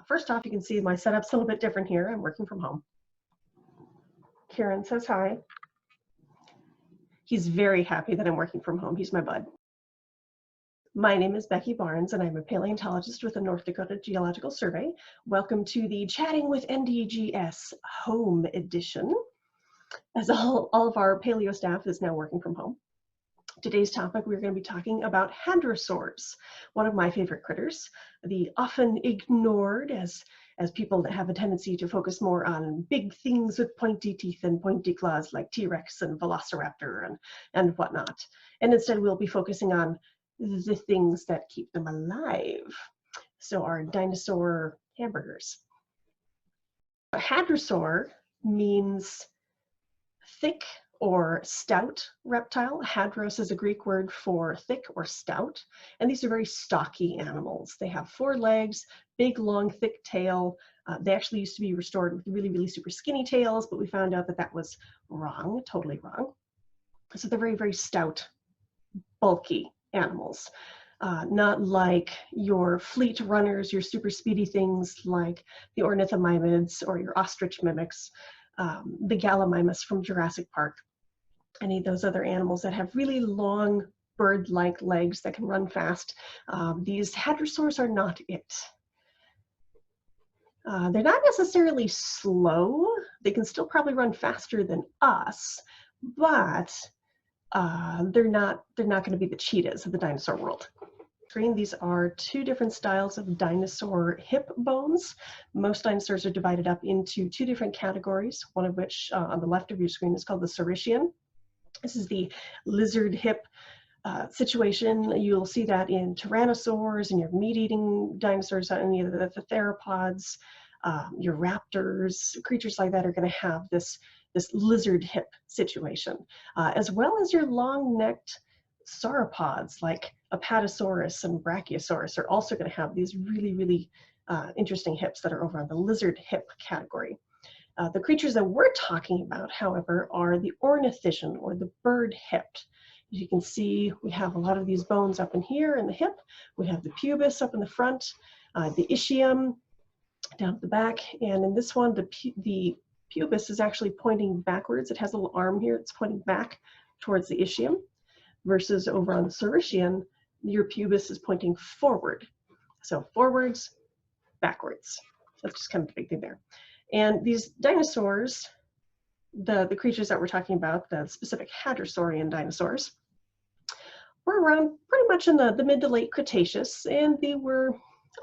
First off, you can see my setup's a little bit different here. I'm working from home. Keiran says hi. He's very happy that I'm working from home. He's my bud. My name is Becky Barnes, and I'm a paleontologist with the North Dakota Geological Survey. Welcome to the Chatting with NDGS Home Edition, as all of our paleo staff is now working from home. Today's topic, we're going to be talking about hadrosaurs, one of my favorite critters, the often ignored as people that have a tendency to focus more on big things with pointy teeth and pointy claws like T-Rex and Velociraptor and whatnot. And instead we'll be focusing on the things that keep them alive. So our dinosaur hamburgers. A hadrosaur means thick or stout reptile. Hadros is a Greek word for thick or stout, and these are very stocky animals. They have 4 legs, big, long, thick tail. They actually used to be restored with really, really super skinny tails, but we found out that that was wrong, totally wrong. So they're very, very stout, bulky animals. Not like your fleet runners, your super speedy things like the ornithomimids or your ostrich mimics, the gallimimus from Jurassic Park. Any of those other animals that have really long bird-like legs that can run fast. These hadrosaurs are not it. They're not necessarily slow. They can still probably run faster than us, but they're not going to be the cheetahs of the dinosaur world. These are 2 different styles of dinosaur hip bones. Most dinosaurs are divided up into 2 different categories, one of which on the left of your screen is called the Saurischian. This is the lizard hip situation. You'll see that in tyrannosaurs and your meat-eating dinosaurs, any of the theropods, your raptors, creatures like that are going to have this lizard hip situation, as well as your long-necked sauropods like Apatosaurus and Brachiosaurus are also going to have these really, really interesting hips that are over on the lizard hip category. The creatures that we're talking about, however, are the ornithischian or the bird hip. As you can see, we have a lot of these bones up in here in the hip. We have the pubis up in the front, the ischium down at the back, and in this one, the pubis is actually pointing backwards. It has a little arm here. It's pointing back towards the ischium, versus over on the Saurischian, your pubis is pointing forward. So forwards, backwards. That's just kind of the big thing there. And these dinosaurs, the creatures that we're talking about, the specific hadrosaurian dinosaurs, were around pretty much in the mid to late Cretaceous, and they were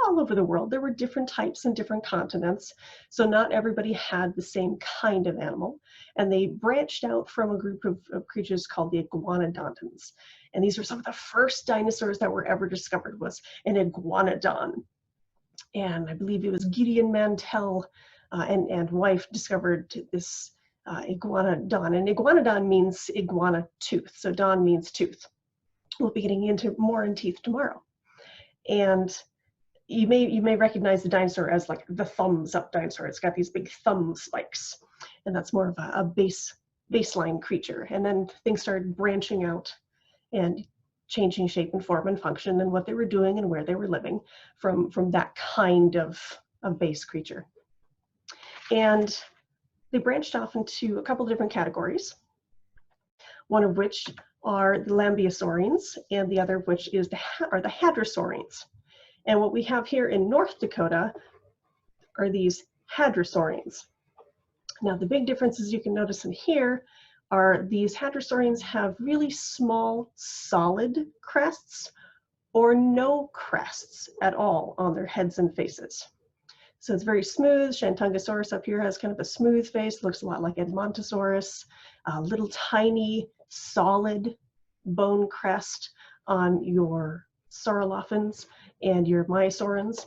all over the world. There were different types and different continents, so not everybody had the same kind of animal. And they branched out from a group of creatures called the iguanodontans. And these were some of the first dinosaurs that were ever discovered, was an iguanodon. And I believe it was Gideon Mantell and wife discovered this iguanodon. And iguanodon means iguana tooth, so don means tooth. We'll be getting into more in teeth tomorrow. And you may recognize the dinosaur as like the thumbs up dinosaur. It's got these big thumb spikes, and that's more of a baseline creature. And then things started branching out and changing shape and form and function and what they were doing and where they were living from that kind of base creature. And they branched off into a couple of different categories, one of which are the lambeosaurines, and the other of which is the hadrosaurines. And what we have here in North Dakota are these hadrosaurines. Now, the big differences you can notice in here are these hadrosaurines have really small, solid crests or no crests at all on their heads and faces. So it's very smooth. Shantungosaurus up here has kind of a smooth face, looks a lot like Edmontosaurus, a little tiny, solid bone crest on your Saurolophans and your Maiasaurans,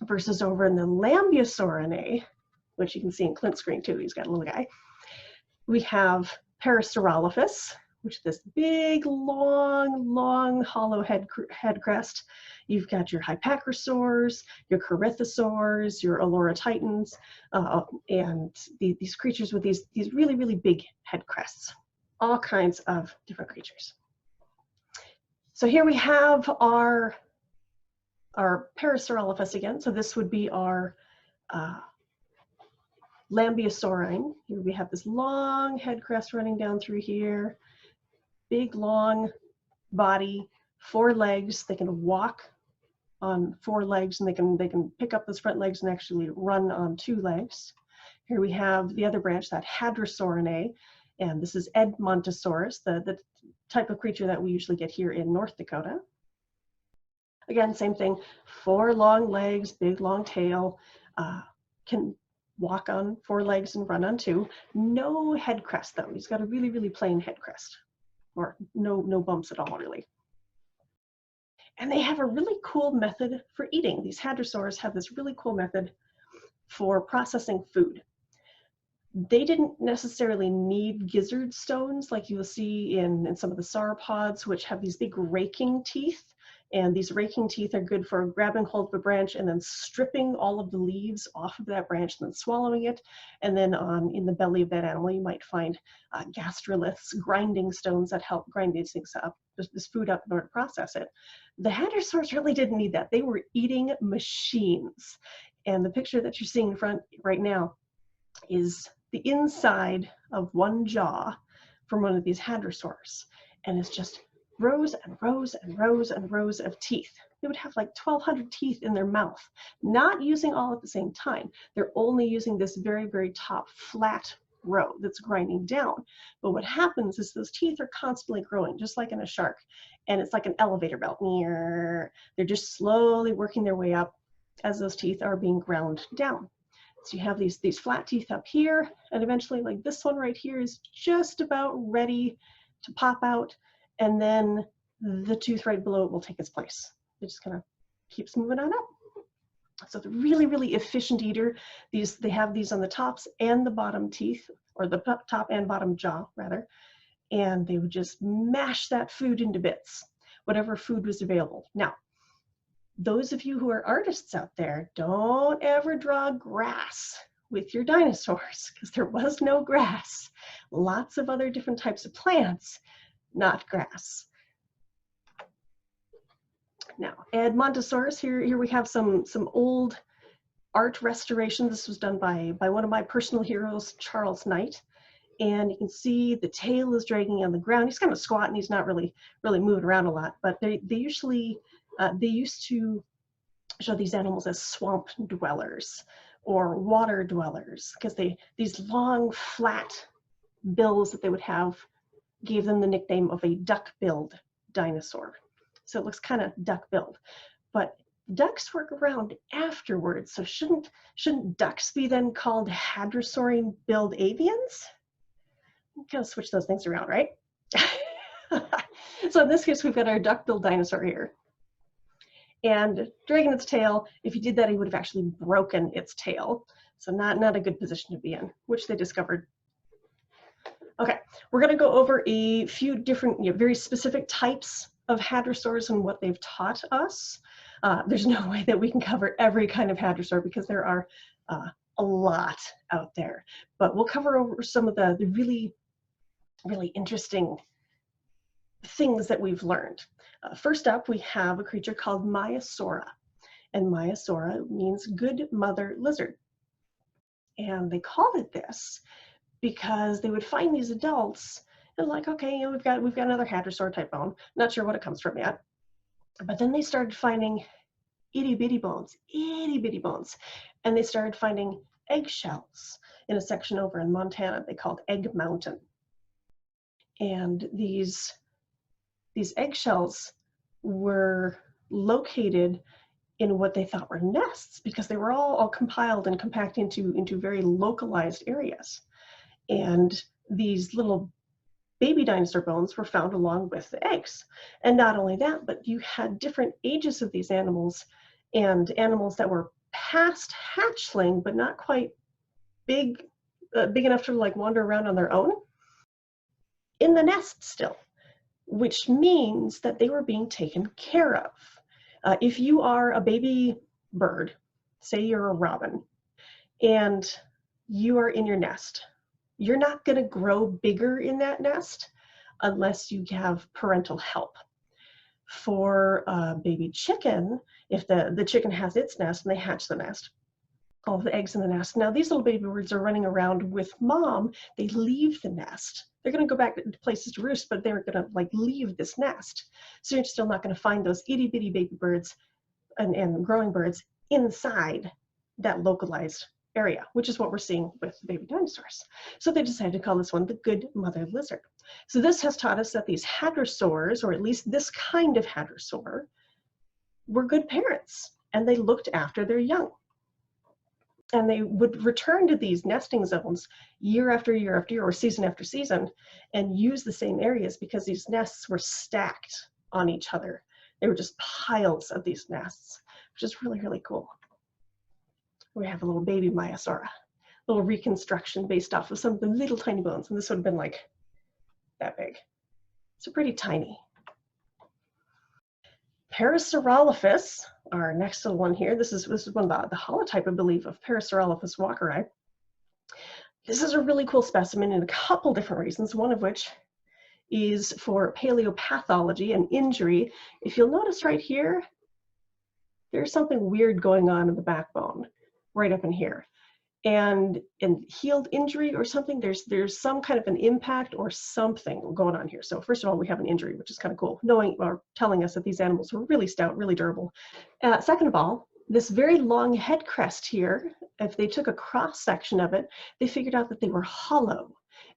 versus over in the Lambeosaurinae, which you can see in Clint's screen too, he's got a little guy, we have Parasaurolophus, which is this big, long, hollow head crest. You've got your Hypacrosaurs, your Cretaceous-cows, your Olorotitans, and these creatures with these really, really big head crests. All kinds of different creatures. So here we have our our Parasaurolophus again. So this would be our Lambeosaurine. Here we have this long head crest running down through here, big long body, 4 legs. They can walk on 4 legs, and they can pick up those front legs and actually run on 2 legs. Here we have the other branch, that Hadrosaurinae, and this is Edmontosaurus, the type of creature that we usually get here in North Dakota. Again, same thing, 4 long legs, big long tail, can walk on 4 legs and run on 2. No head crest though. He's got a really, really plain head crest, or no bumps at all really. And they have a really cool method for eating. These hadrosaurs have this really cool method for processing food. They didn't necessarily need gizzard stones like you will see in some of the sauropods, which have these big raking teeth. And these raking teeth are good for grabbing hold of a branch and then stripping all of the leaves off of that branch and then swallowing it. And then in the belly of that animal, you might find gastroliths, grinding stones that help grind these things up, this food up in order to process it. The hadrosaurs really didn't need that. They were eating machines. And the picture that you're seeing in front right now is the inside of one jaw from one of these hadrosaurs. And it's just rows and rows and rows and rows of teeth. They would have like 1,200 teeth in their mouth, not using all at the same time. They're only using this very, very top flat row that's grinding down. But what happens is those teeth are constantly growing, just like in a shark. And it's like an elevator belt. They're just slowly working their way up as those teeth are being ground down. So you have these flat teeth up here, and eventually, like this one right here is just about ready to pop out, and then the tooth right below it will take its place. It just kind of keeps moving on up. So the really, really efficient eater. They have these on the tops and the bottom teeth, or the top and bottom jaw rather, and they would just mash that food into bits, whatever food was available. Now, those of you who are artists out there, don't ever draw grass with your dinosaurs, because there was no grass. Lots of other different types of plants, not grass. Now, Edmontosaurus, here we have some old art restoration. This was done by one of my personal heroes, Charles Knight. And you can see the tail is dragging on the ground. He's kind of squat and he's not really moving around a lot, but they used to show these animals as swamp dwellers or water dwellers, because these long flat bills that they would have gave them the nickname of a duck-billed dinosaur. So it looks kind of duck-billed, but ducks work around afterwards. So shouldn't ducks be then called hadrosaurine-billed avians? Kind of switch those things around, right? So in this case, we've got our duck-billed dinosaur here. And dragging its tail, if you did that, he would have actually broken its tail. So not a good position to be in, which they discovered. Okay, we're going to go over a few different, very specific types of hadrosaurs and what they've taught us. There's no way that we can cover every kind of hadrosaur because there are a lot out there. But we'll cover over some of the really, really interesting things that we've learned. First up, we have a creature called Maiasaura. And Maiasaura means good mother lizard. And they called it this because they would find these adults and like, okay, we've got another hadrosaur type bone. Not sure what it comes from yet. But then they started finding itty bitty bones. And they started finding eggshells in a section over in Montana they called Egg Mountain. And these eggshells were located in what they thought were nests because they were all compiled and compacted into very localized areas. And these little baby dinosaur bones were found along with the eggs. And not only that, but you had different ages of these animals, and animals that were past hatchling but not quite big enough to like wander around on their own in the nest still, which means that they were being taken care of. If you are a baby bird, say you're a robin, and you are in your nest, you're not going to grow bigger in that nest unless you have parental help. for a baby chicken, if the chicken has its nest and they hatch the nest, all the eggs in the nest. Now these little baby birds are running around with mom. They leave the nest. They're going to go back to places to roost, but they're going to like leave this nest. So you're still not going to find those itty bitty baby birds and growing birds inside that localized area, which is what we're seeing with baby dinosaurs. So they decided to call this one the good mother lizard. So this has taught us that these hadrosaurs, or at least this kind of hadrosaur, were good parents, and they looked after their young. And they would return to these nesting zones year after year after year, or season after season, and use the same areas because these nests were stacked on each other. They were just piles of these nests, which is really, really cool. We have a little baby Maiasaura, little reconstruction based off of some of the little tiny bones, and this would have been like that big. So pretty tiny. Parasaurolophus, our next little one here, this is one of the holotype, I believe, of Parasaurolophus walkeri. This is a really cool specimen in a couple different reasons, one of which is for paleopathology and injury. If you'll notice right here, there's something weird going on in the backbone, right up in here. And in healed injury or something, there's some kind of an impact or something going on here. So first of all, we have an injury, which is kind of cool, knowing or telling us that these animals were really stout, really durable. Second of all, this very long head crest here, if they took a cross section of it, they figured out that they were hollow,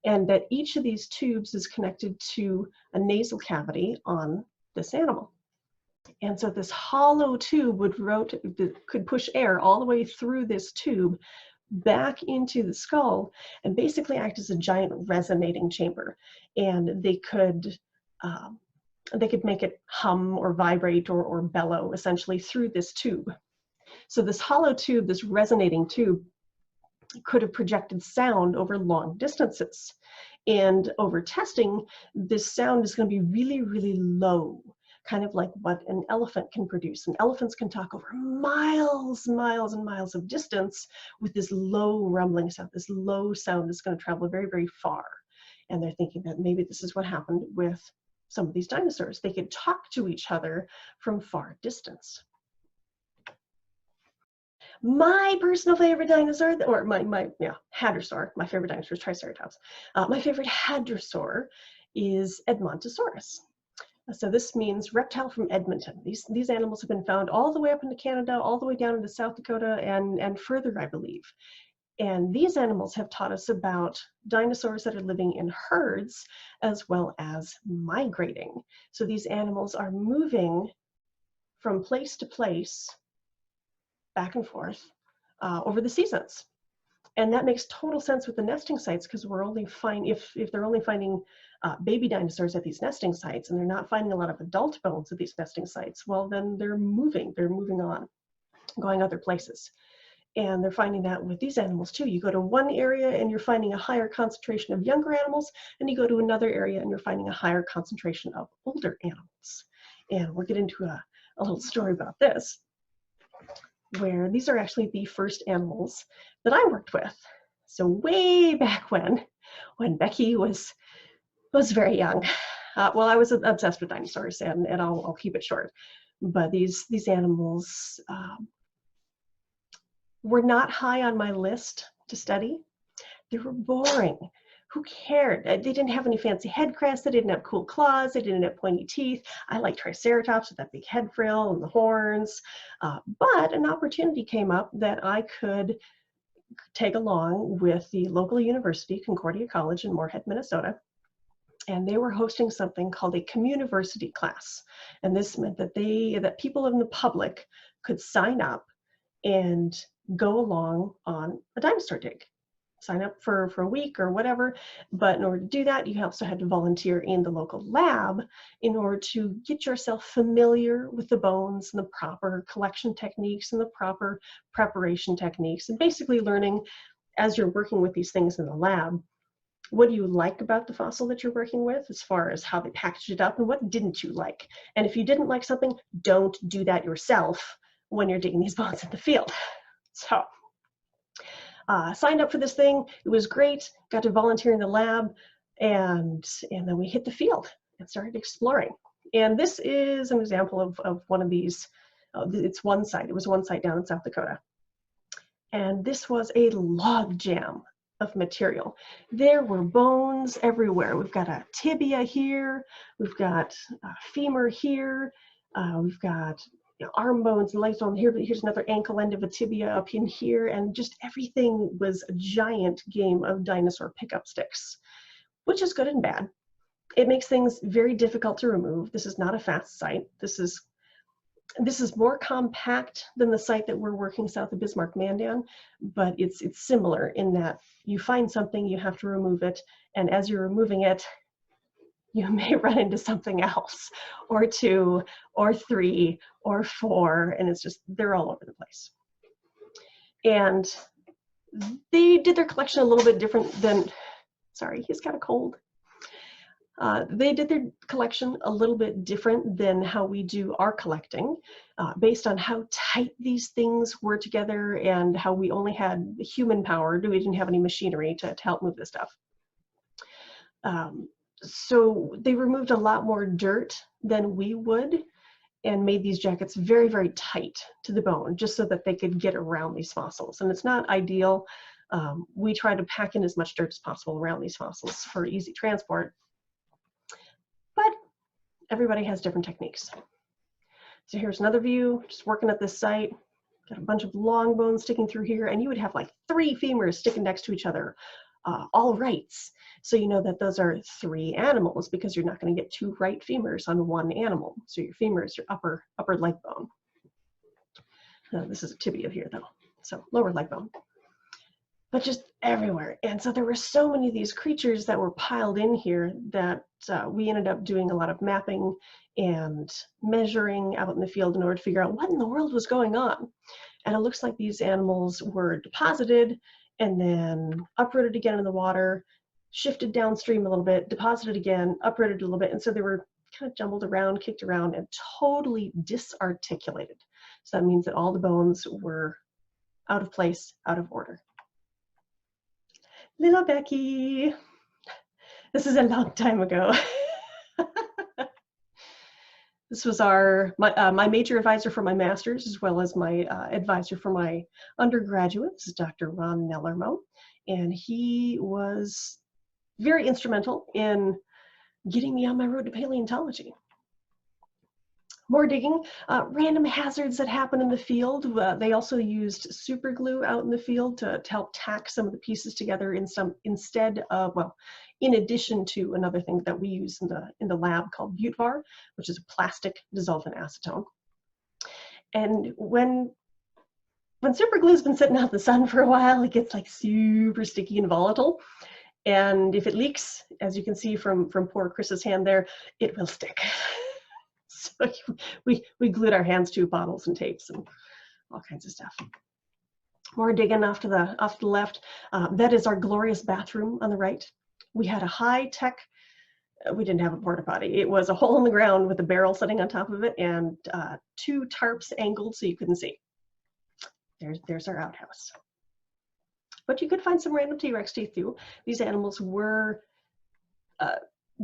and that each of these tubes is connected to a nasal cavity on this animal. And so this hollow tube could push air all the way through this tube back into the skull and basically act as a giant resonating chamber. And they could make it hum or vibrate or bellow essentially through this tube. So this hollow tube, this resonating tube, could have projected sound over long distances. And over testing, this sound is going to be really, really low, kind of like what an elephant can produce. And elephants can talk over miles, miles and miles of distance with this low rumbling sound, this low sound that's going to travel very, very far. And they're thinking that maybe this is what happened with some of these dinosaurs. They could talk to each other from far distance. My personal favorite dinosaur, or my hadrosaur, my favorite dinosaur is Triceratops. My favorite hadrosaur is Edmontosaurus. So this means reptile from Edmonton. These animals have been found all the way up into Canada, all the way down into South Dakota, and further, I believe. And these animals have taught us about dinosaurs that are living in herds as well as migrating. So these animals are moving from place to place, back and forth, over the seasons. And that makes total sense with the nesting sites, because we're only if they're only finding baby dinosaurs at these nesting sites, and they're not finding a lot of adult bones at these nesting sites, well, then they're moving on, going other places. And they're finding that with these animals too. You go to one area and you're finding a higher concentration of younger animals, and you go to another area and you're finding a higher concentration of older animals. And we'll get into a little story about this, where these are actually the first animals that I worked with. So way back when Becky was very young. Well, I was obsessed with dinosaurs, and I'll keep it short. But these animals were not high on my list to study. They were boring. Who cared? They didn't have any fancy head crests. They didn't have cool claws. They didn't have pointy teeth. I like Triceratops with that big head frill and the horns. But an opportunity came up that I could tag along with the local university, Concordia College in Moorhead, Minnesota. And they were hosting something called a communiversity class. And this meant that people in the public could sign up and go along on a dinosaur dig. Sign up for a week or whatever, but in order to do that, you also had to volunteer in the local lab in order to get yourself familiar with the bones and the proper collection techniques and the proper preparation techniques, and basically learning, as you're working with these things in the lab, what do you like about the fossil that you're working with as far as how they packaged it up, and what didn't you like? And if you didn't like something, don't do that yourself when you're digging these bones in the field. So signed up for this thing. It was great. Got to volunteer in the lab, and then we hit the field and started exploring. And this is an example of one of these. It's one site. It was one site down in South Dakota. And this was a log jam of material. There were bones everywhere. We've got a tibia here. We've got a femur here. We've got arm bones and legs on here. But here's another ankle end of a tibia up in here. And just everything was a giant game of dinosaur pickup sticks, which is good and bad. It makes things very difficult to remove. This is not a fast site. This is more compact than the site that we're working south of Bismarck-Mandan, but it's similar in that you find something, you have to remove it, and as you're removing it, you may run into something else, or two, or three, or four, and it's just, they're all over the place. And they did their collection a little bit different than, sorry, he's got a cold. They did their collection a little bit different than how we do our collecting, based on how tight these things were together and how we only had human power. We didn't have any machinery to help move this stuff. So they removed a lot more dirt than we would and made these jackets very, very tight to the bone just so that they could get around these fossils. And it's not ideal. We try to pack in as much dirt as possible around these fossils for easy transport. But everybody has different techniques. So here's another view, just working at this site. Got a bunch of long bones sticking through here, and you would have like 3 femurs sticking next to each other, all rights. So you know that those are 3 animals because you're not going to get 2 right femurs on one animal. So your femur is your upper leg bone. This is a tibia here though, so lower leg bone. But just everywhere. And so there were so many of these creatures that were piled in here that we ended up doing a lot of mapping and measuring out in the field in order to figure out what in the world was going on. And it looks like these animals were deposited and then uprooted again in the water, shifted downstream a little bit, deposited again, uprooted a little bit. And so they were kind of jumbled around, kicked around, and totally disarticulated. So that means that all the bones were out of place, out of order. Little Becky. This is a long time ago. This was my major advisor for my master's, as well as my advisor for my undergraduate. This is Dr. Ron Nellermo, and he was very instrumental in getting me on my road to paleontology. More digging, random hazards that happen in the field. They also used super glue out in the field to help tack some of the pieces together instead of, well, in addition to another thing that we use in the lab called Butevar, which is a plastic dissolved in acetone. And when super glue's been sitting out in the sun for a while, it gets like super sticky and volatile. And if it leaks, as you can see from poor Chris's hand there, it will stick. So we glued our hands to bottles and tapes and all kinds of stuff. More digging off to the left. That is our glorious bathroom on the right. We had a high-tech, we didn't have a porta potty. It was a hole in the ground with a barrel sitting on top of it and 2 tarps angled so you couldn't see. There's our outhouse. But you could find some random T-Rex teeth too. These animals were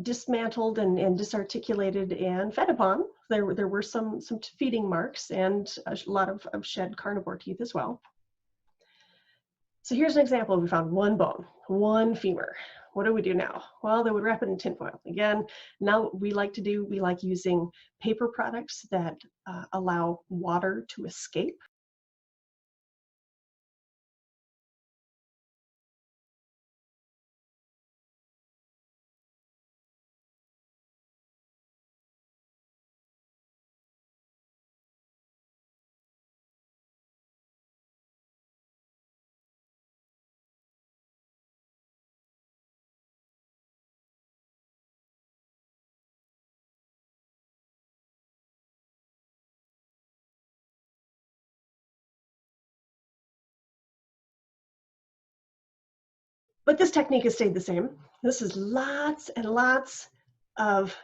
dismantled and disarticulated and fed upon. There were some feeding marks and a lot of shed carnivore teeth as well. So here's an example. We found 1 bone, 1 femur. What do we do now? Well, they would wrap it in tinfoil. Again, now we like using paper products that allow water to escape. But this technique has stayed the same. This is lots and lots of,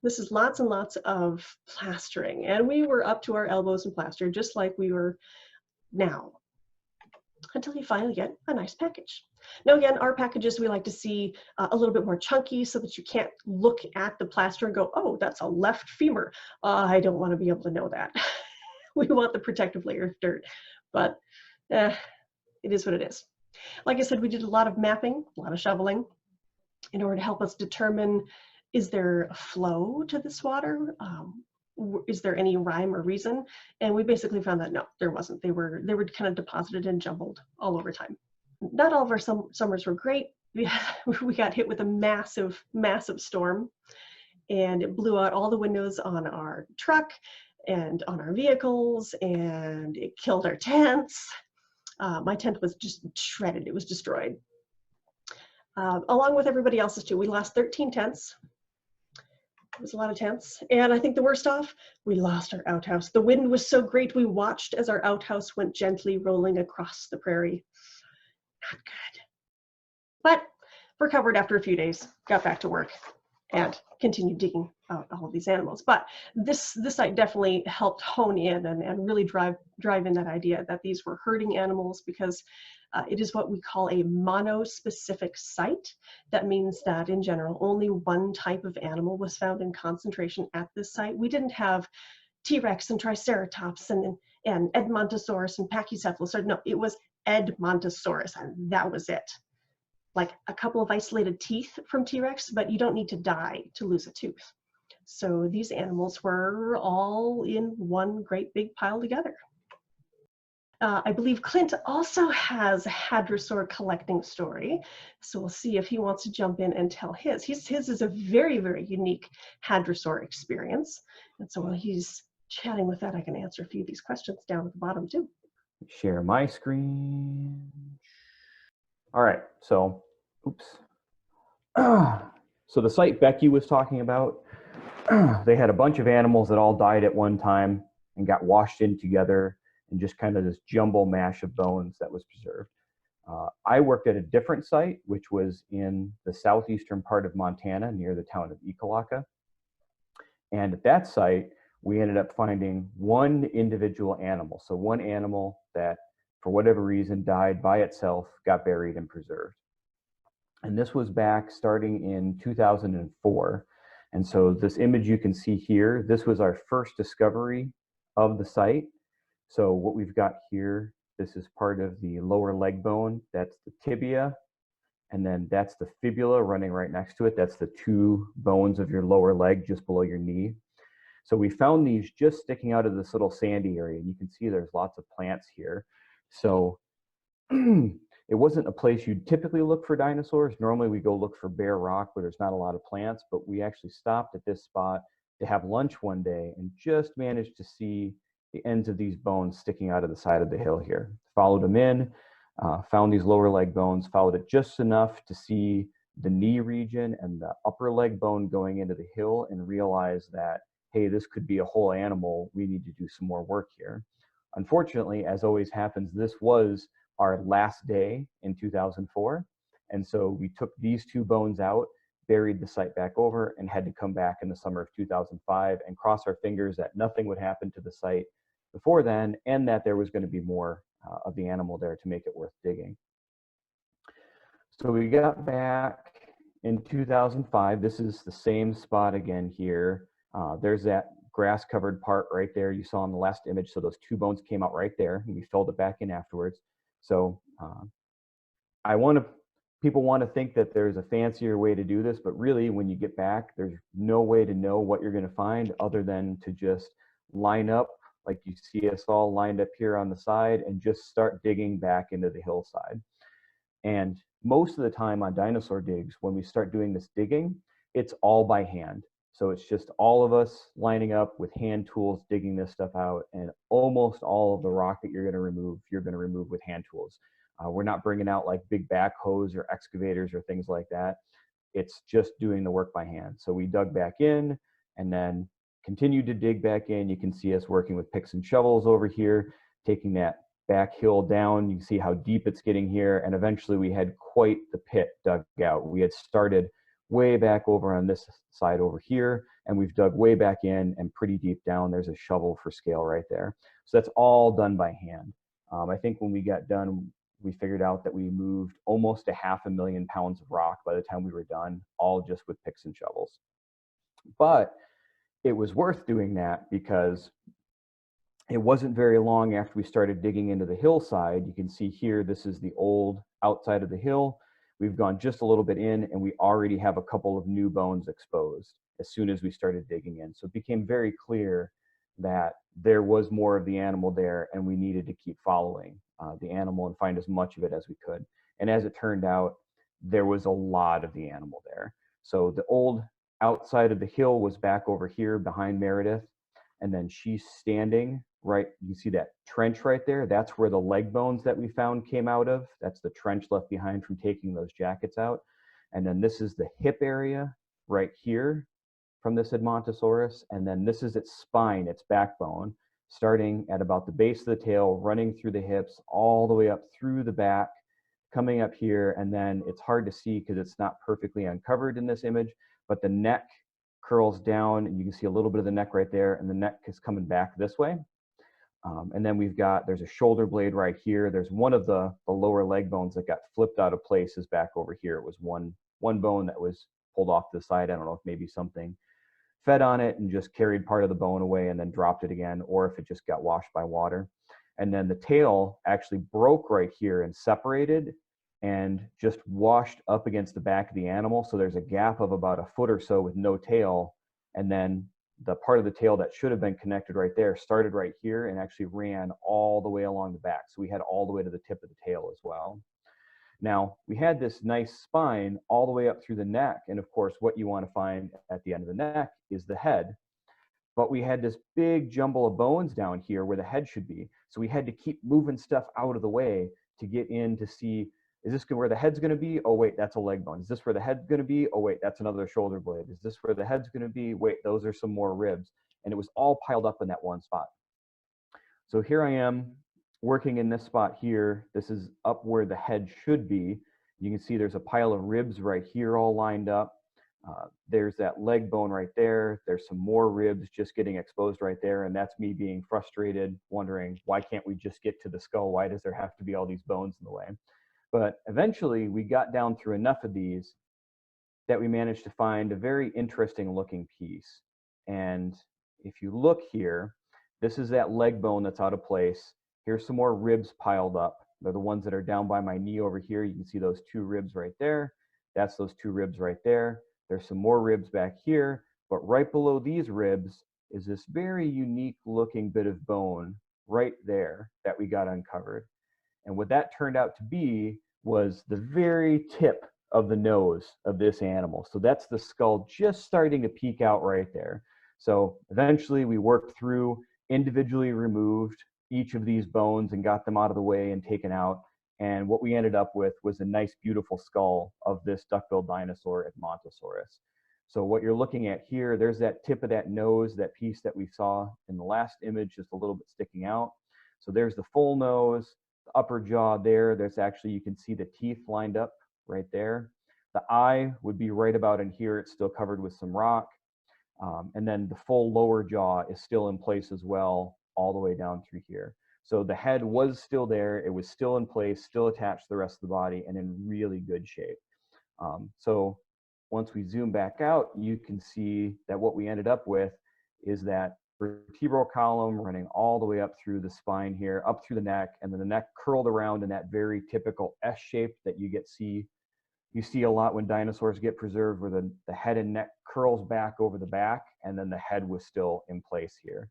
this is lots and lots of plastering. And we were up to our elbows in plaster, just like we were now. until you finally get a nice package. Now again, our packages we like to see a little bit more chunky so that you can't look at the plaster and go, oh, that's a left femur. I don't want to be able to know that. We want the protective layer of dirt, but it is what it is. Like I said, we did a lot of mapping, a lot of shoveling in order to help us determine, is there a flow to this water? Is there any rhyme or reason? And we basically found that no, there wasn't. They were kind of deposited and jumbled all over time. Not all of our summers were great. We got hit with a massive, massive storm, and it blew out all the windows on our truck and on our vehicles, and it killed our tents. My tent was just shredded. It was destroyed. Along with everybody else's too. We lost 13 tents. It was a lot of tents. And I think the worst off, we lost our outhouse. The wind was so great, we watched as our outhouse went gently rolling across the prairie. Not good. But recovered after a few days, got back to work, and continued digging out all of these animals. But this site definitely helped hone in and really drive in that idea that these were herding animals, because it is what we call a monospecific site. That means that in general, only one type of animal was found in concentration at this site. We didn't have T-Rex and Triceratops and Edmontosaurus and Pachycephalosaurus. No, it was Edmontosaurus, and that was it. Like a couple of isolated teeth from T-Rex, but you don't need to die to lose a tooth. So these animals were all in one great big pile together. I believe Clint also has a hadrosaur collecting story, so we'll see if he wants to jump in and tell his. His is a very, very unique hadrosaur experience, and so while he's chatting with that, I can answer a few of these questions down at the bottom too. Share my screen. All right, so, oops. So the site Becky was talking about, they had a bunch of animals that all died at one time and got washed in together, and just kind of this jumble mash of bones that was preserved. I worked at a different site, which was in the southeastern part of Montana near the town of Ekalaka. And at that site, we ended up finding one individual animal. So one animal that, for whatever reason, died by itself, got buried and preserved. And this was back starting in 2004. And so this image you can see here, this was our first discovery of the site. So what we've got here, this is part of the lower leg bone. That's the tibia. And then that's the fibula running right next to it. That's the two bones of your lower leg just below your knee. So we found these just sticking out of this little sandy area. You can see there's lots of plants here. So it wasn't a place you'd typically look for dinosaurs. Normally we go look for bare rock where there's not a lot of plants, but we actually stopped at this spot to have lunch one day and just managed to see the ends of these bones sticking out of the side of the hill here. Followed them in, found these lower leg bones, followed it just enough to see the knee region and the upper leg bone going into the hill, and realized that, hey, this could be a whole animal. We need to do some more work here. Unfortunately, as always happens, this was our last day in 2004. And so we took these two bones out, buried the site back over, and had to come back in the summer of 2005 and cross our fingers that nothing would happen to the site before then, and that there was going to be more of the animal there to make it worth digging. So we got back in 2005. This is the same spot again here. There's that grass-covered part right there you saw in the last image. So those two bones came out right there, and we filled it back in afterwards. So people want to think that there's a fancier way to do this, but really when you get back, there's no way to know what you're going to find other than to just line up like you see us all lined up here on the side and just start digging back into the hillside. And most of the time on dinosaur digs, when we start doing this digging, it's all by hand. So it's just all of us lining up with hand tools, digging this stuff out, and almost all of the rock that you're going to remove with hand tools. We're not bringing out like big backhoes or excavators or things like that. It's just doing the work by hand. So we dug back in and then continued to dig back in. You can see us working with picks and shovels over here, taking that back hill down. You can see how deep it's getting here. And eventually we had quite the pit dug out. We had started way back over on this side over here, and we've dug way back in and pretty deep down. There's a shovel for scale right there. So that's all done by hand. I think when we got done, we figured out that we moved almost 500,000 pounds of rock by the time we were done, all just with picks and shovels. But it was worth doing that because it wasn't very long after we started digging into the hillside. You can see here, this is the old outside of the hill. We've gone just a little bit in, and we already have a couple of new bones exposed as soon as we started digging in. So it became very clear that there was more of the animal there, and we needed to keep following the animal and find as much of it as we could. And as it turned out, there was a lot of the animal there. So the old outside of the hill was back over here behind Meredith, and then she's standing right, you see that trench right there? That's where the leg bones that we found came out of. That's the trench left behind from taking those jackets out. And then this is the hip area right here from this Edmontosaurus. And then this is its spine, its backbone, starting at about the base of the tail, running through the hips, all the way up through the back, coming up here. And then it's hard to see because it's not perfectly uncovered in this image, but the neck curls down, and you can see a little bit of the neck right there, and the neck is coming back this way. And then there's a shoulder blade right here. There's one of the lower leg bones that got flipped out of place is back over here. It was one bone that was pulled off to the side. I don't know if maybe something fed on it and just carried part of the bone away and then dropped it again, or if it just got washed by water. And then the tail actually broke right here and separated and just washed up against the back of the animal. So there's a gap of about a foot or so with no tail. And then the part of the tail that should have been connected right there started right here and actually ran all the way along the back. So we had all the way to the tip of the tail as well. Now, we had this nice spine all the way up through the neck. And of course, what you want to find at the end of the neck is the head. But we had this big jumble of bones down here where the head should be. So we had to keep moving stuff out of the way to get in to see, is this where the head's going to be? Oh, wait, that's a leg bone. Is this where the head's going to be? Oh, wait, that's another shoulder blade. Is this where the head's going to be? Wait, those are some more ribs. And it was all piled up in that one spot. So here I am working in this spot here. This is up where the head should be. You can see there's a pile of ribs right here all lined up. There's that leg bone right there. There's some more ribs just getting exposed right there. And that's me being frustrated, wondering, why can't we just get to the skull? Why does there have to be all these bones in the way? But eventually we got down through enough of these that we managed to find a very interesting looking piece. And if you look here, this is that leg bone that's out of place. Here's some more ribs piled up. They're the ones that are down by my knee over here. You can see those two ribs right there. That's those two ribs right there. There's some more ribs back here, but right below these ribs is this very unique looking bit of bone right there that we got uncovered. And what that turned out to be was the very tip of the nose of this animal. So that's the skull just starting to peek out right there. So eventually we worked through, individually removed each of these bones and got them out of the way and taken out. And what we ended up with was a nice, beautiful skull of this duck-billed dinosaur, Edmontosaurus. So what you're looking at here, there's that tip of that nose, that piece that we saw in the last image, just a little bit sticking out. So there's the full nose, the upper jaw there. There's actually, you can see the teeth lined up right there. The eye would be right about in here. It's still covered with some rock. And then the full lower jaw is still in place as well, all the way down through here. So the head was still there. It was still in place, still attached to the rest of the body, and in really good shape. So once we zoom back out, you can see that what we ended up with is that vertebral column running all the way up through the spine here, up through the neck, and then the neck curled around in that very typical S shape that you see a lot when dinosaurs get preserved, where the head and neck curls back over the back, and then the head was still in place here.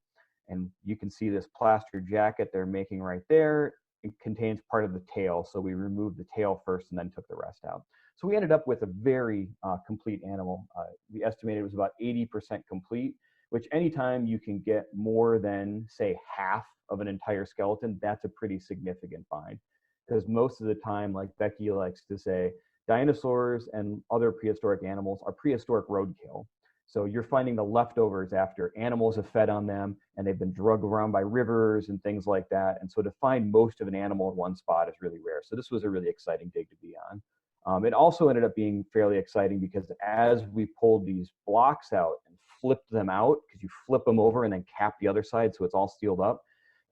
And you can see this plaster jacket they're making right there. It contains part of the tail. So we removed the tail first and then took the rest out. So we ended up with a very complete animal. We estimated it was about 80% complete, which anytime you can get more than, say, half of an entire skeleton, that's a pretty significant find. Because most of the time, like Becky likes to say, dinosaurs and other prehistoric animals are prehistoric roadkill. So you're finding the leftovers after animals have fed on them and they've been drugged around by rivers and things like that. And so to find most of an animal in one spot is really rare. So this was a really exciting dig to be on. It also ended up being fairly exciting because as we pulled these blocks out and flipped them out, because you flip them over and then cap the other side so it's all sealed up,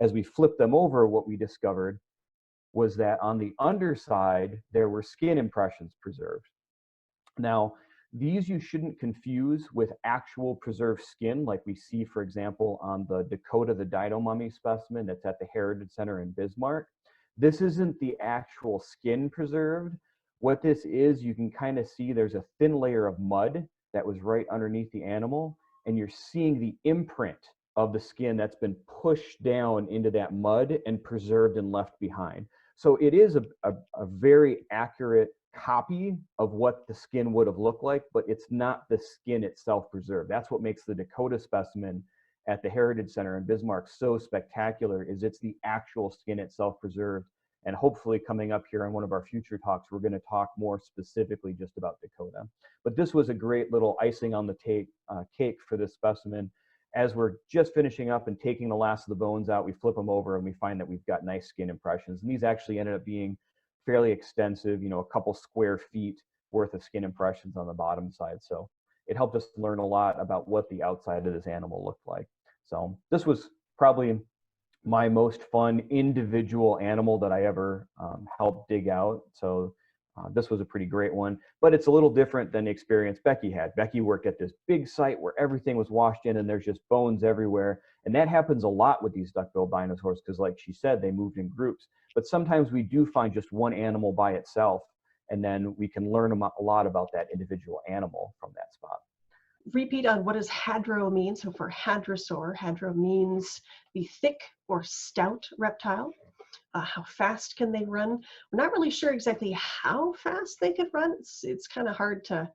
as we flipped them over, what we discovered was that on the underside, there were skin impressions preserved. Now, these you shouldn't confuse with actual preserved skin like we see, for example, on the Dakota the Dino mummy specimen that's at the Heritage Center in Bismarck. This isn't the actual skin preserved. What this is, you can kind of see there's a thin layer of mud that was right underneath the animal, and you're seeing the imprint of the skin that's been pushed down into that mud and preserved and left behind. So it is a very accurate copy of what the skin would have looked like, but it's not the skin itself preserved. That's what makes the Dakota specimen at the Heritage Center in Bismarck so spectacular, is it's the actual skin itself preserved. And hopefully coming up here on one of our future talks, we're going to talk more specifically just about Dakota. But this was a great little icing on the cake for this specimen. As we're just finishing up and taking the last of the bones out, we flip them over and we find that we've got nice skin impressions. And these actually ended up being fairly extensive, you know, a couple square feet worth of skin impressions on the bottom side. So it helped us learn a lot about what the outside of this animal looked like. So this was probably my most fun individual animal that I ever helped dig out. So this was a pretty great one, but it's a little different than the experience Becky had. Becky worked at this big site where everything was washed in and there's just bones everywhere. And that happens a lot with these duck-billed dinosaurs because, like she said, they moved in groups. But sometimes we do find just one animal by itself, and then we can learn a lot about that individual animal from that spot. Repeat on what does hadro mean. So for hadrosaur, hadro means the thick or stout reptile. How fast can they run? We're not really sure exactly how fast they could run. It's kind of hard to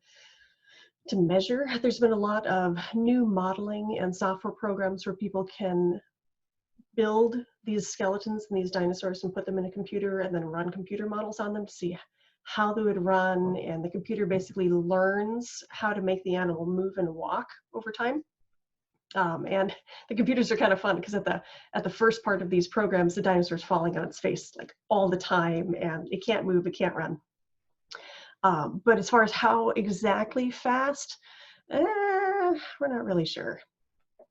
measure. There's been a lot of new modeling and software programs where people can build these skeletons and these dinosaurs and put them in a computer and then run computer models on them to see how they would run. And the computer basically learns how to make the animal move and walk over time. And the computers are kind of fun because at the first part of these programs, the dinosaur's falling on its face like all the time, and it can't move, it can't run. But as far as how exactly fast, we're not really sure. It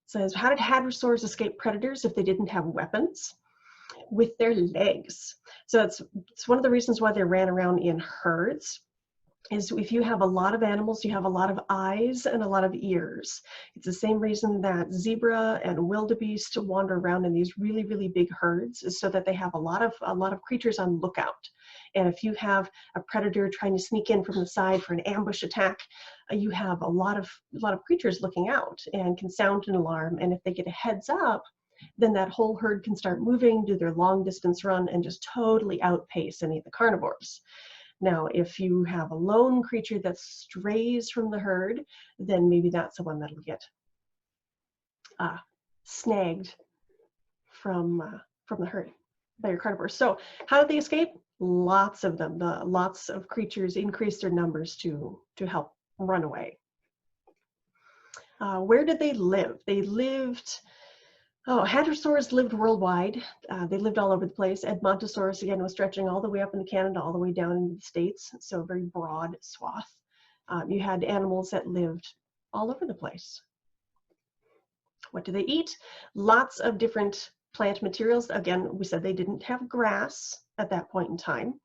says, how did hadrosaurs escape predators if they didn't have weapons? With their legs. So it's one of the reasons why they ran around in herds. Is if you have a lot of animals, you have a lot of eyes and a lot of ears. It's the same reason that zebra and wildebeest wander around in these really, really big herds, is so that they have a lot of creatures on lookout. And if you have a predator trying to sneak in from the side for an ambush attack, you have a lot of creatures looking out and can sound an alarm. And if they get a heads up, then that whole herd can start moving, do their long distance run, and just totally outpace any of the carnivores. Now, if you have a lone creature that strays from the herd, then maybe that's the one that'll get snagged from the herd by your carnivores. So how did they escape? Lots of them. Lots of creatures increased their numbers to help run away. Where did they live? They lived... hadrosaurs lived worldwide. They lived all over the place. Edmontosaurus, again, was stretching all the way up into Canada, all the way down into the States, so a very broad swath. You had animals that lived all over the place. What do they eat? Lots of different plant materials. Again, we said they didn't have grass at that point in time.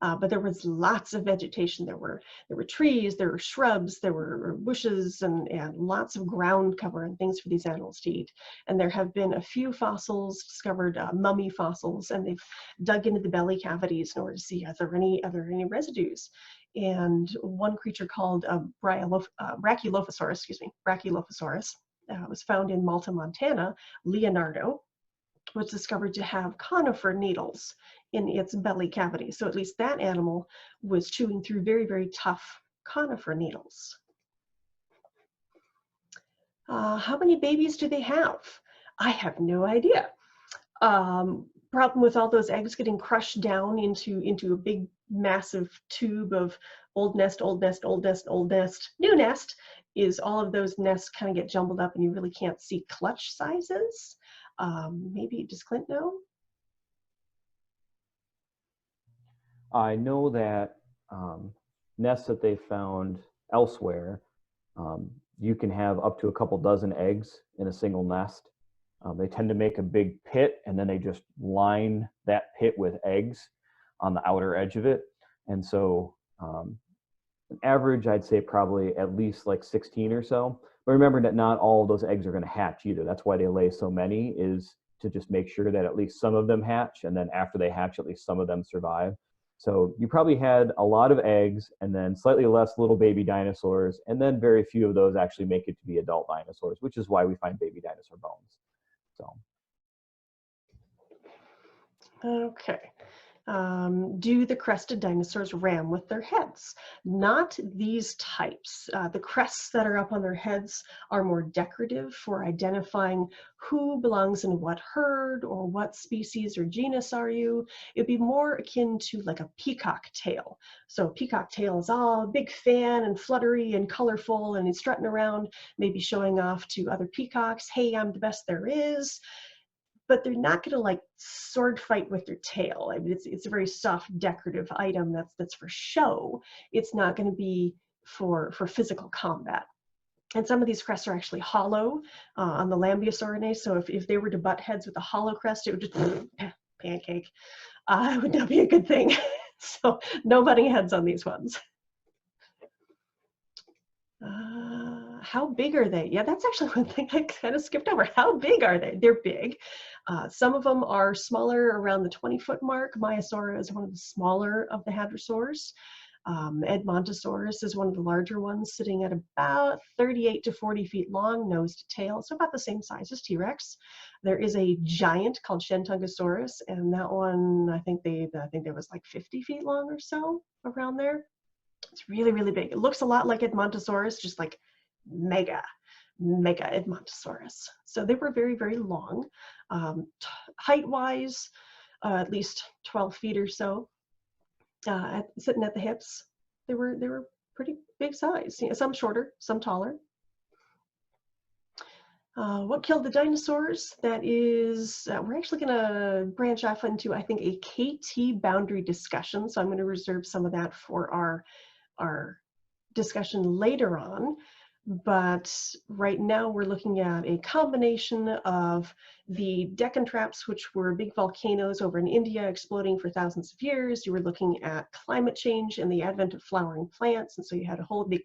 But there was lots of vegetation. There were trees, there were shrubs, there were bushes, and lots of ground cover and things for these animals to eat. And there have been a few fossils discovered, mummy fossils, and they've dug into the belly cavities in order to see are there any residues. And one creature called Brachylophosaurus was found in Malta, Montana. Leonardo was discovered to have conifer needles in its belly cavity. So at least that animal was chewing through very, very tough conifer needles. How many babies do they have? I have no idea. Problem with all those eggs getting crushed down into a big, massive tube of old nest, old nest, old nest, old nest, new nest, is all of those nests kind of get jumbled up and you really can't see clutch sizes. Maybe, does Clint know? I know that nests that they found elsewhere, you can have up to a couple dozen eggs in a single nest. They tend to make a big pit, and then they just line that pit with eggs on the outer edge of it. And so an average, I'd say probably at least like 16 or so. But remember that not all of those eggs are going to hatch either. That's why they lay so many, is to just make sure that at least some of them hatch, and then after they hatch, at least some of them survive. So you probably had a lot of eggs and then slightly less little baby dinosaurs, and then very few of those actually make it to be adult dinosaurs, which is why we find baby dinosaur bones. So. Okay. Do the crested dinosaurs ram with their heads? Not these types. The crests that are up on their heads are more decorative for identifying who belongs in what herd or what species or genus are you. It'd be more akin to like a peacock tail. So a peacock tail is all big fan and fluttery and colorful, and he's strutting around, maybe showing off to other peacocks, hey, I'm the best there is. But they're not going to like sword fight with their tail. I mean, it's a very soft decorative item that's for show. It's not going to be for physical combat. And some of these crests are actually hollow on the Lambeosaurinae. So if they were to butt heads with a hollow crest, it would just pancake. It would not be a good thing. So no butting heads on these ones. How big are they? Yeah, that's actually one thing I kind of skipped over. How big are they? They're big. Some of them are smaller, around the 20-foot mark. Maiasaura is one of the smaller of the hadrosaurs. Edmontosaurus is one of the larger ones, sitting at about 38 to 40 feet long, nose to tail, so about the same size as T-Rex. There is a giant called Shentungosaurus, and that one, I think there was like 50 feet long or so, around there. It's really, really big. It looks a lot like Edmontosaurus, just like mega Edmontosaurus. So they were very, very long. Height-wise, at least 12 feet or so. Sitting at the hips, they were pretty big size. You know, some shorter, some taller. What killed the dinosaurs? That is, we're actually going to branch off into, I think, a KT boundary discussion. So I'm going to reserve some of that for our discussion later on. But right now we're looking at a combination of the Deccan traps, which were big volcanoes over in India exploding for thousands of years. You were looking at climate change and the advent of flowering plants. And so you had a whole big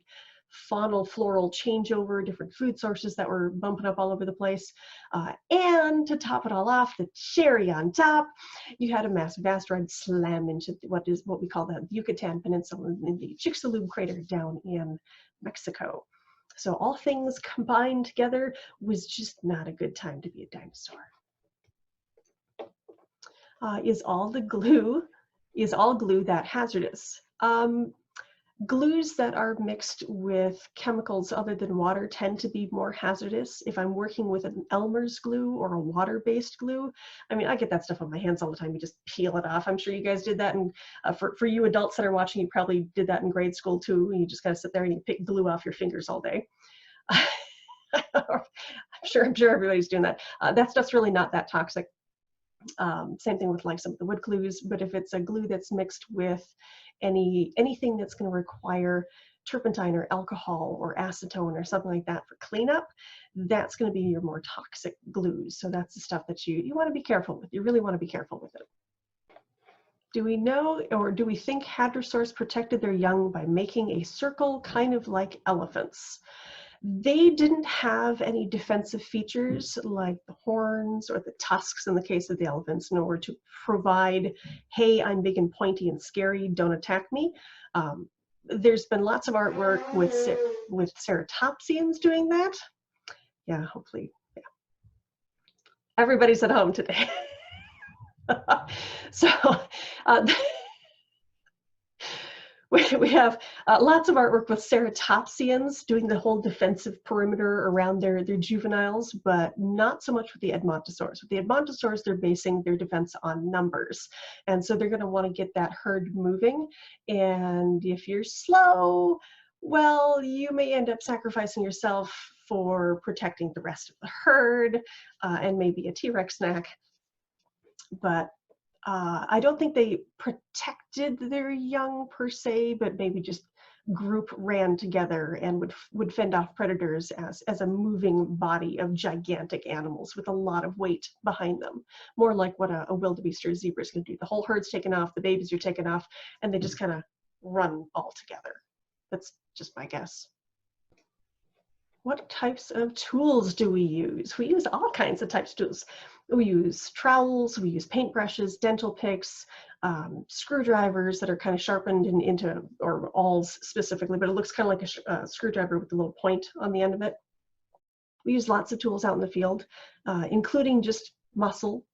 faunal floral changeover, different food sources that were bumping up all over the place. And to top it all off, the cherry on top, you had a massive asteroid slam into what we call the Yucatan Peninsula in the Chicxulub crater down in Mexico. So all things combined together was just not a good time to be a dinosaur. Is all glue that hazardous? Glues that are mixed with chemicals other than water tend to be more hazardous. If I'm working with an Elmer's glue or a water-based glue, I mean, I get that stuff on my hands all the time. You just peel it off. I'm sure you guys did that. And for you adults that are watching, you probably did that in grade school too. You just kind of sit there and you pick glue off your fingers all day. I'm sure everybody's doing that. That stuff's really not that toxic. Same thing with like some of the wood glues, but if it's a glue that's mixed with anything that's going to require turpentine or alcohol or acetone or something like that for cleanup, that's going to be your more toxic glues. So that's the stuff that you want to be careful with. You really want to be careful with it. Do we know, or do we think hadrosaurs protected their young by making a circle kind of like elephants? They didn't have any defensive features like the horns or the tusks in the case of the elephants in order to provide, hey, I'm big and pointy and scary, don't attack me. There's been lots of artwork with ceratopsians doing that. Yeah, hopefully, yeah. Everybody's at home today. So we have lots of artwork with ceratopsians doing the whole defensive perimeter around their juveniles, but not so much with the Edmontosaurs. With the Edmontosaurs, they're basing their defense on numbers. And so they're going to want to get that herd moving. And if you're slow, well, you may end up sacrificing yourself for protecting the rest of the herd and maybe a T-Rex snack. But I don't think they protected their young per se, but maybe just group ran together and would fend off predators as a moving body of gigantic animals with a lot of weight behind them, more like what a wildebeest or a zebra is going to do. The whole herd's taken off, the babies are taken off, and they just kind of run all together. That's just my guess. What types of tools do we use? We use all kinds of types of tools. We use trowels, we use paintbrushes, dental picks, screwdrivers that are kind of sharpened into, or awls specifically, but it looks kind of like a screwdriver with a little point on the end of it. We use lots of tools out in the field, including just muscle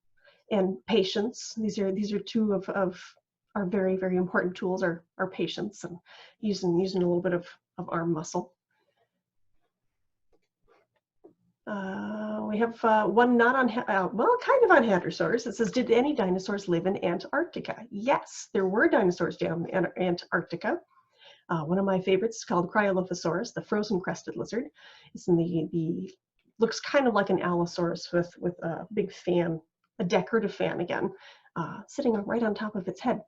and patience. These are two of our very, very important tools, our patience and using a little bit of arm muscle. We have one not on, well, kind of on hadrosaurs. It says, did any dinosaurs live in Antarctica? Yes, there were dinosaurs down in Antarctica. One of my favorites is called Cryolophosaurus, the frozen crested lizard. It's in the looks kind of like an Allosaurus with a big fan, a decorative fan again, sitting right on top of its head.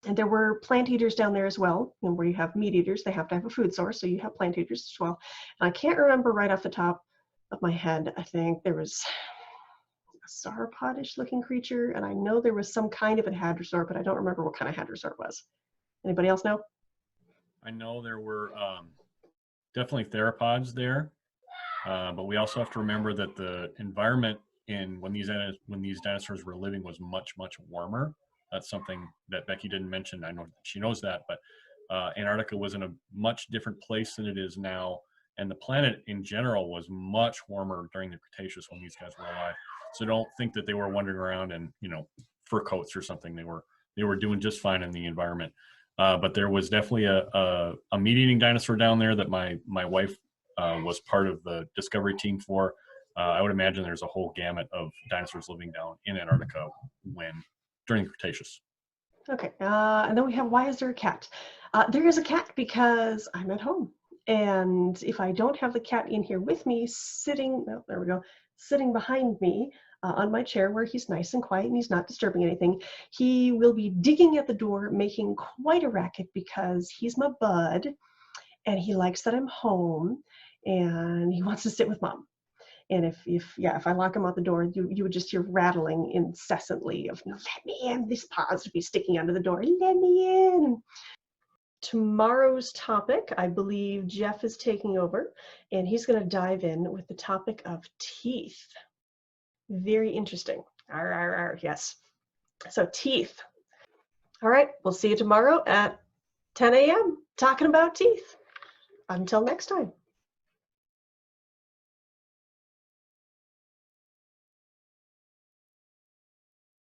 And there were plant eaters down there as well. And where you have meat eaters, they have to have a food source, so you have plant eaters as well. And I can't remember right off the top of my head. I think there was a sauropod-ish looking creature, and I know there was some kind of a hadrosaur, but I don't remember what kind of hadrosaur it was. Anybody else know? I know there were definitely theropods there, but we also have to remember that the environment when these dinosaurs were living was much, much warmer. That's something that Becky didn't mention. I know she knows that, but Antarctica was in a much different place than it is now. And the planet in general was much warmer during the Cretaceous when these guys were alive. So don't think that they were wandering around in, fur coats or something. They were doing just fine in the environment. But there was definitely a meat-eating dinosaur down there that my wife was part of the discovery team for. I would imagine there's a whole gamut of dinosaurs living down in Antarctica during the Cretaceous. Okay, and then we have, why is there a cat? There is a cat because I'm at home. And if I don't have the cat in here with me, sitting behind me on my chair where he's nice and quiet and he's not disturbing anything, he will be digging at the door, making quite a racket because he's my bud and he likes that I'm home and he wants to sit with mom. And if I lock him out the door, you would just hear rattling incessantly of, no, let me in, this paws would be sticking under the door, let me in. Tomorrow's topic, I believe Jeff is taking over, and he's going to dive in with the topic of teeth. Very interesting. Arr, arr, arr, yes. So teeth. All right, we'll see you tomorrow at 10 a.m. talking about teeth. Until next time.